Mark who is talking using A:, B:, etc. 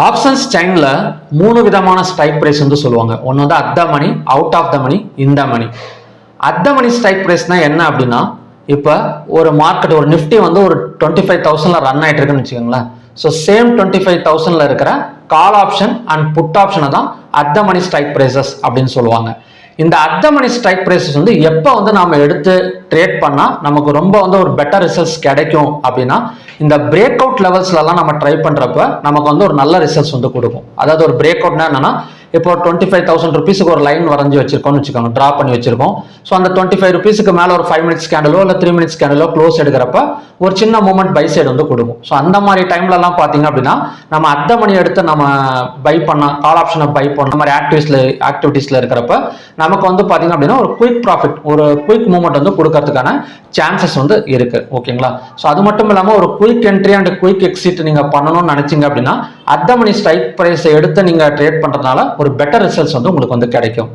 A: Options செயின்ல 3 விதமான strike price வந்து சொல்லுவாங்க. ஒன்று வந்து at the money, out of the money, in the money. At the money strike பிரைஸ்னா என்ன அப்படின்னா, இப்போ ஒரு மார்க்கெட் ஒரு நிஃப்டி வந்து ஒரு 25,000ல ரன் ஆயிட்டு இருக்குன்னு வச்சுக்கோங்களேன். ஸோ சேம் 25,000ல இருக்கிற கால் ஆப்ஷன் அண்ட் புட் ஆப்ஷனை தான் at the money strike prices அப்படின்னு சொல்லுவாங்க. இந்த at the money strike prices வந்து எப்போ வந்து நாம எடுத்து ட்ரேட் பண்ணா நமக்கு ரொம்ப வந்து ஒரு பெட்டர் ரிசல்ட்ஸ் கிடைக்கும் அப்படின்னா, இந்த பிரேக் அவுட் லெவல்ஸ்லாம் நம்ம ட்ரை பண்றப்ப நமக்கு வந்து ஒரு நல்ல ரிசல்ட்ஸ் வந்து கொடுக்கும். அதாவது ஒரு பிரேக் அவுட்னா என்னன்னா, இப்போ 25,000 ருபீஸுக்கு ஒரு லைன் வரைஞ்சி வச்சிருக்கோம்னு வச்சுக்கோங்க, டிரா பண்ணி வச்சிருக்கோம். ஸோ அந்த 25 ருபீஸுக்கு மேலே ஒரு 5 மினிட்ஸ் கேண்டலோ இல்லை 3 மினிட்ஸ் கேண்டலோ க்ளோஸ் எடுக்கிறப்ப ஒரு சின்ன மூமெண்ட் பை சைடு வந்து கொடுக்கும். ஸோ அந்த மாதிரி டைம்லலாம் பார்த்தீங்க அப்படின்னா, நம்ம அட் த மணி எடுத்து நம்ம பை பண்ண கால் ஆப்ஷனை பை பண்ண இந்த மாதிரி ஆக்டிவிட்டீஸ்ல இருக்கிறப்ப நமக்கு வந்து பார்த்தீங்க அப்படின்னா ஒரு குயிக் ப்ராஃபிட், ஒரு குயிக் மூமெண்ட் வந்து கொடுக்கறதுக்கான சான்சஸ் வந்து இருக்கு. ஓகேங்களா? ஸோ அது மட்டும் இல்லாமல் ஒரு quick entry and quick exit நீங்க பண்ணணும்னு நினைச்சீங்க அப்படின்னா, அட் த மணி ஸ்ட்ரைக் பிரைஸை எடுத்து நீங்க ட்ரேட் பண்றதுனால ஒரு பெட்டர் ரிசல்ட்ஸ் வந்து உங்களுக்கு வந்து கிடைக்கும்.